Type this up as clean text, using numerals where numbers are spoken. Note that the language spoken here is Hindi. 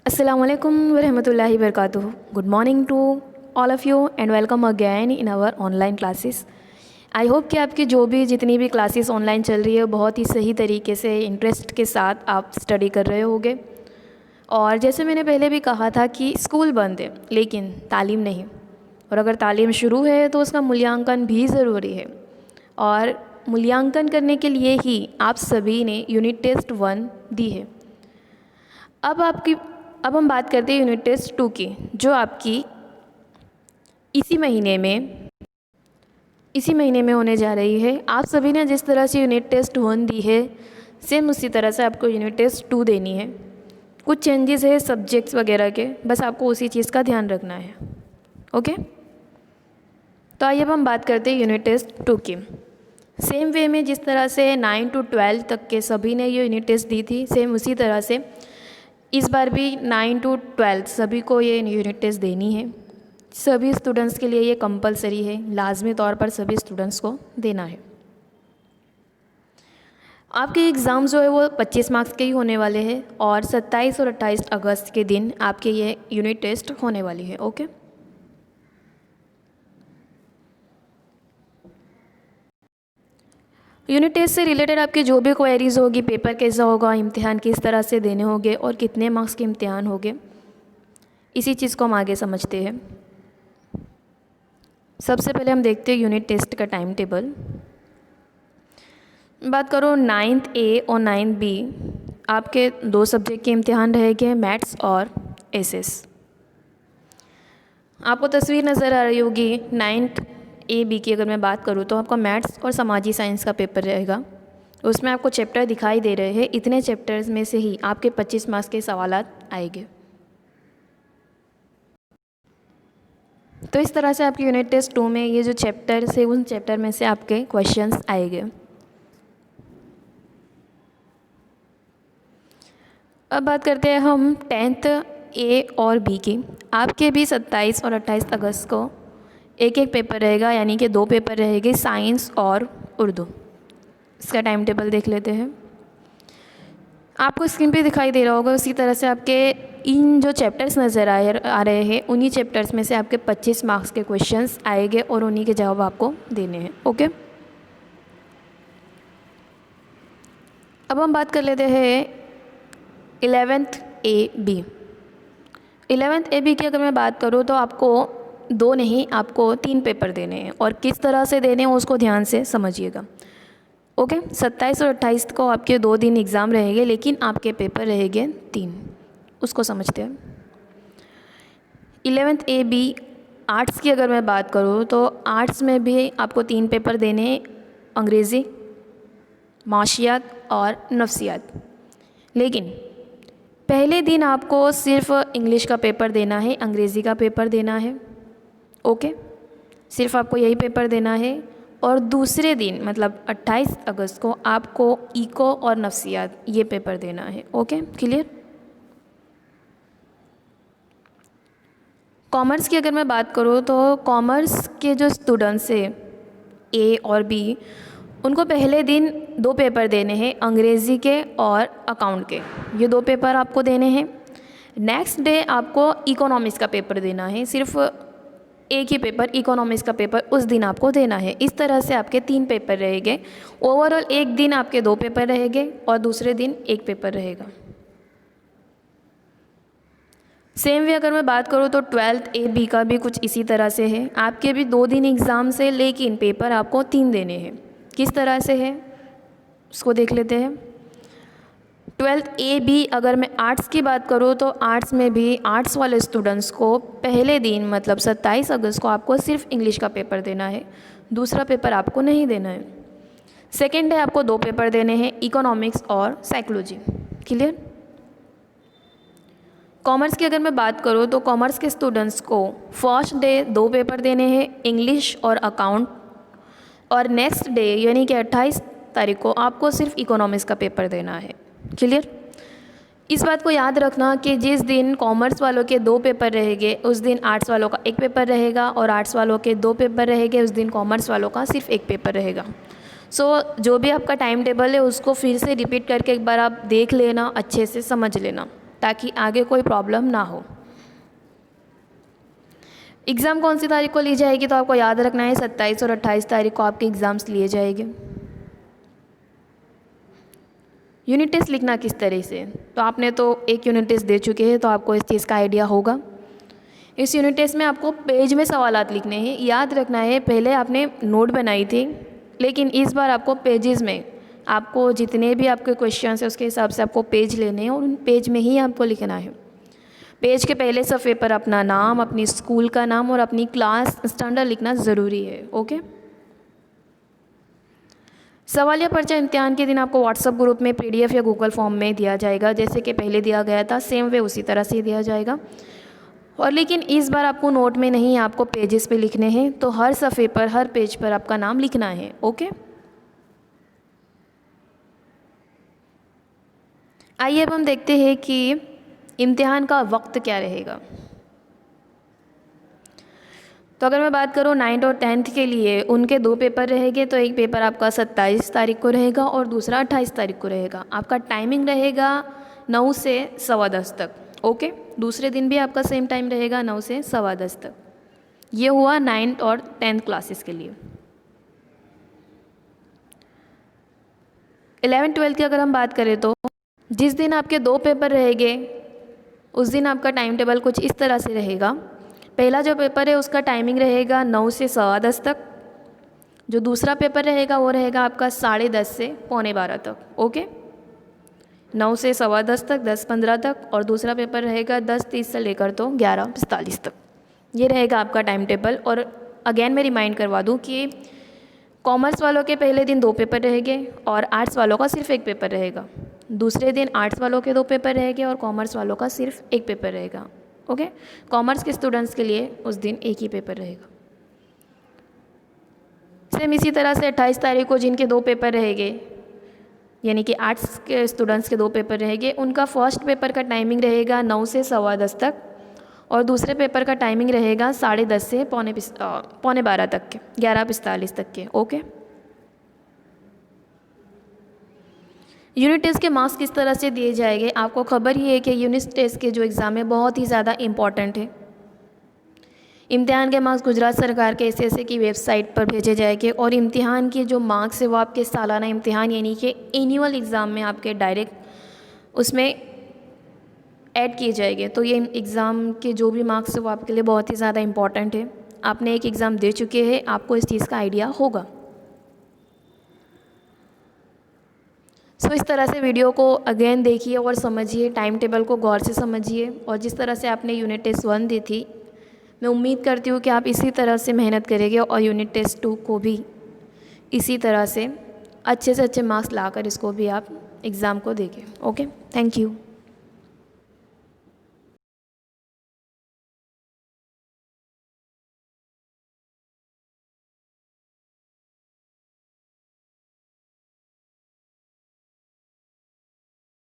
Assalamualaikum warahmatullahi wabarakatuh. Good morning to all of you and welcome again in our online classes. I hope कि आपकी जितनी भी क्लासेस ऑनलाइन चल रही है बहुत ही सही तरीके से इंटरेस्ट के साथ आप स्टडी कर रहे होगे। और जैसे मैंने पहले भी कहा था कि स्कूल बंद है लेकिन तालीम नहीं, और अगर तालीम शुरू है तो उसका मूल्यांकन भी ज़रूरी है। और मूल्यांकन करने के लिए ही आप सभी ने यूनिट टेस्ट 1 दी है। अब हम बात करते हैं यूनिट टेस्ट 2 की, जो आपकी इसी महीने में होने जा रही है। आप सभी ने जिस तरह से यूनिट टेस्ट 1 दी है सेम उसी तरह से आपको यूनिट टेस्ट 2 देनी है। कुछ चेंजेस है सब्जेक्ट्स वगैरह के, बस आपको उसी चीज़ का ध्यान रखना है। ओके, तो आइए अब हम बात करते हैं यूनिट टेस्ट 2 की। सेम वे में जिस तरह से 9 to 12 तक के सभी ने ये यूनिट टेस्ट दी थी, सेम उसी तरह से इस बार भी 9 to 12 सभी को ये यूनिट टेस्ट देनी है। सभी स्टूडेंट्स के लिए ये कंपलसरी है, लाजमी तौर पर सभी स्टूडेंट्स को देना है। आपके एग्ज़ाम जो है वो 25 मार्क्स के ही होने वाले हैं और 27 और 28 अगस्त के दिन आपके ये यूनिट टेस्ट होने वाली है। ओके, यूनिट टेस्ट से रिलेटेड आपकी जो भी क्वेरीज़ होगी, पेपर कैसा होगा, इम्तिहान किस तरह से देने होंगे और कितने मार्क्स के इम्तिहान होंगे, इसी चीज़ को हम आगे समझते हैं। सबसे पहले हम देखते हैं यूनिट टेस्ट का टाइम टेबल। बात करो 9th A और 9th B, आपके 2 सब्जेक्ट के इम्तिहान रहेंगे, मैथ्स और एसएस। आपको तस्वीर नज़र आ रही होगी 9th A B की। अगर मैं बात करूँ तो आपका मैथ्स और समाजी साइंस का पेपर रहेगा। उसमें आपको चैप्टर दिखाई दे रहे हैं, इतने चैप्टर्स में से ही आपके 25 मार्क्स के सवालात आएंगे। तो इस तरह से आपकी यूनिट टेस्ट 2 में ये जो चैप्टर्स है उन चैप्टर में से आपके क्वेश्चंस आएंगे। अब बात करते हैं हम 10th A और B की। आपके भी 27 और 28 अगस्त को एक पेपर रहेगा, यानी कि 2 पेपर रहेंगे, साइंस और उर्दू। इसका टाइम टेबल देख लेते हैं। आपको स्क्रीन पे दिखाई दे रहा होगा, उसी तरह से आपके इन जो चैप्टर्स नज़र आ रहे हैं उन्हीं चैप्टर्स में से आपके 25 मार्क्स के क्वेश्चंस आएंगे और उन्हीं के जवाब आपको देने हैं। ओके, अब हम बात कर लेते हैं 11th A B। 11th A B की अगर मैं बात करूँ तो आपको 2 नहीं, आपको 3 पेपर देने हैं, और किस तरह से देने हैं उसको ध्यान से समझिएगा। ओके, 27 और 28 को आपके 2 दिन एग्ज़ाम रहेंगे, लेकिन आपके पेपर रहेंगे 3। उसको समझते हैं। 11th A B आर्ट्स की अगर मैं बात करूँ तो आर्ट्स में भी आपको 3 पेपर देने हैं, अंग्रेज़ी, माशियात और नफ्सियात। लेकिन पहले दिन आपको सिर्फ इंग्लिश का पेपर देना है, अंग्रेज़ी का पेपर देना है। ओके, सिर्फ आपको यही पेपर देना है। और दूसरे दिन मतलब 28 अगस्त को आपको इको और नफ्सियात ये पेपर देना है। Okay, clear. कॉमर्स की अगर मैं बात करूँ तो कॉमर्स के जो स्टूडेंट्स हैं A और B, उनको पहले दिन 2 पेपर देने हैं, अंग्रेज़ी के और अकाउंट के। ये 2 पेपर आपको देने हैं। नेक्स्ट डे आपको इकोनॉमिक्स का पेपर देना है, सिर्फ एक ही पेपर इकोनॉमिक्स का पेपर उस दिन आपको देना है। इस तरह से आपके 3 पेपर रहेंगे। ओवरऑल एक दिन आपके 2 पेपर रहेंगे और दूसरे दिन 1 पेपर रहेगा। सेम वे अगर मैं बात करूँ तो 12th A B का भी कुछ इसी तरह से है। आपके भी 2 दिन एग्ज़ाम से, लेकिन पेपर आपको 3 देने हैं। किस तरह से है उसको देख लेते हैं। 12th A B अगर मैं आर्ट्स की बात करूँ तो आर्ट्स में भी आर्ट्स वाले स्टूडेंट्स को पहले दिन मतलब 27 अगस्त को आपको सिर्फ इंग्लिश का पेपर देना है, दूसरा पेपर आपको नहीं देना है। सेकेंड डे आपको 2 पेपर देने हैं, इकोनॉमिक्स और साइकोलॉजी। क्लियर। कॉमर्स की अगर मैं बात करूँ तो कॉमर्स के स्टूडेंट्स को फर्स्ट डे 2 पेपर देने हैं, इंग्लिश और अकाउंट, और नेक्स्ट डे यानी कि 28 तारीख को आपको सिर्फ इकोनॉमिक्स का पेपर देना है। क्लियर। इस बात को याद रखना कि जिस दिन कॉमर्स वालों के 2 पेपर रहेंगे उस दिन आर्ट्स वालों का 1 पेपर रहेगा, और आर्ट्स वालों के 2 पेपर रहेंगे उस दिन कॉमर्स वालों का सिर्फ 1 पेपर रहेगा। जो भी आपका टाइम टेबल है उसको फिर से रिपीट करके एक बार आप देख लेना, अच्छे से समझ लेना। ताकि आगे कोई प्रॉब्लम ना हो। एग्ज़ाम कौन सी तारीख को ली जाएगी, तो आपको याद रखना है 27 और 28 तारीख को आपके एग्ज़ाम्स लिए जाएंगे। यूनिट टेस्ट लिखना किस तरह से, तो आपने तो एक यूनिट टेस्ट दे चुके हैं, तो आपको इस चीज़ का आइडिया होगा। इस यूनिट टेस्ट में आपको पेज में सवालात लिखने हैं। याद रखना है, पहले आपने नोट बनाई थी, लेकिन इस बार आपको पेजेस में, आपको जितने भी आपके क्वेश्चन हैं उसके हिसाब से आपको पेज लेने हैं और उन पेज में ही आपको लिखना है। पेज के पहले सफ़े पर अपना नाम, अपनी स्कूल का नाम और अपनी क्लास स्टैंडर्ड लिखना ज़रूरी है। ओके। सवालिया पर्चा इम्तिहान के दिन आपको व्हाट्सएप ग्रुप में PDF या गूगल फॉर्म में दिया जाएगा, जैसे कि पहले दिया गया था, सेम वे उसी तरह से दिया जाएगा। और लेकिन इस बार आपको नोट में नहीं, आपको पेजेस पे लिखने हैं, तो हर सफ़े पर, हर पेज पर आपका नाम लिखना है। ओके। आइए अब हम देखते हैं कि इम्तिहान का वक्त क्या रहेगा। तो अगर मैं बात करूँ 9th और 10th के लिए, उनके 2 पेपर रहेंगे। तो एक पेपर आपका 27 तारीख को रहेगा और दूसरा 28 तारीख को रहेगा। आपका टाइमिंग रहेगा 9 से 10:15 तक। ओके। दूसरे दिन भी आपका सेम टाइम रहेगा 9 से 10:15 तक। ये हुआ 9th और 10th क्लासेस के लिए। 11th 12th की अगर हम बात करें, तो जिस दिन आपके 2 पेपर रहेंगे उस दिन आपका टाइम टेबल कुछ इस तरह से रहेगा। पहला जो पेपर है उसका टाइमिंग रहेगा 9 से 10:15 तक। जो दूसरा पेपर रहेगा वो रहेगा आपका 10:30 से 11:45 तक। ओके। 9 से 10:15 तक, 10:15 तक, और दूसरा पेपर रहेगा 10:30 से लेकर तो 11:45 तक। ये रहेगा आपका टाइम टेबल। और अगेन मैं रिमाइंड करवा दूँ कि कॉमर्स वालों के पहले दिन 2 पेपर रहेंगे और आर्ट्स वालों का सिर्फ 1 पेपर रहेगा। दूसरे दिन आर्ट्स वालों के 2 पेपर रहेंगे और कॉमर्स वालों का सिर्फ 1 पेपर रहेगा। ओके। कॉमर्स के स्टूडेंट्स के लिए उस दिन 1 ही पेपर रहेगा। सेम इसी तरह से 28 तारीख को जिनके 2 पेपर रहेंगे, यानी कि आर्ट्स के स्टूडेंट्स के 2 पेपर रहेंगे, उनका फर्स्ट पेपर का टाइमिंग रहेगा 9 से 10:15 तक और दूसरे पेपर का टाइमिंग रहेगा 10:30 से 11:45 तक के, 11:45 तक के। ओके। यूनिट टेस्ट के मार्क्स किस तरह से दिए जाएंगे, आपको खबर ही है कि यूनिट टेस्ट के जो एग्ज़ाम है बहुत ही ज़्यादा इम्पॉर्टेंट है। इम्तिहान के मार्क्स गुजरात सरकार के SSA की वेबसाइट पर भेजे जाएंगे और इम्तिहान के जो मार्क्स है वो आपके सालाना इम्तिहान यानी कि एनुअल एग्ज़ाम में आपके डायरेक्ट उसमें ऐड किए जाएंगे। तो ये एग्ज़ाम के जो भी मार्क्स है वो आपके लिए बहुत ही ज़्यादा इम्पॉर्टेंट है। आपने एक एग्ज़ाम दे चुके हैं, आपको इस चीज़ का आइडिया होगा। सो इस तरह से वीडियो को अगेन देखिए और समझिए, टाइम टेबल को गौर से समझिए। और जिस तरह से आपने यूनिट टेस्ट 1 दी थी, मैं उम्मीद करती हूँ कि आप इसी तरह से मेहनत करेंगे और यूनिट टेस्ट 2 को भी इसी तरह से अच्छे मार्क्स लाकर इसको भी आप एग्ज़ाम को देंगे। ओके। Thank you.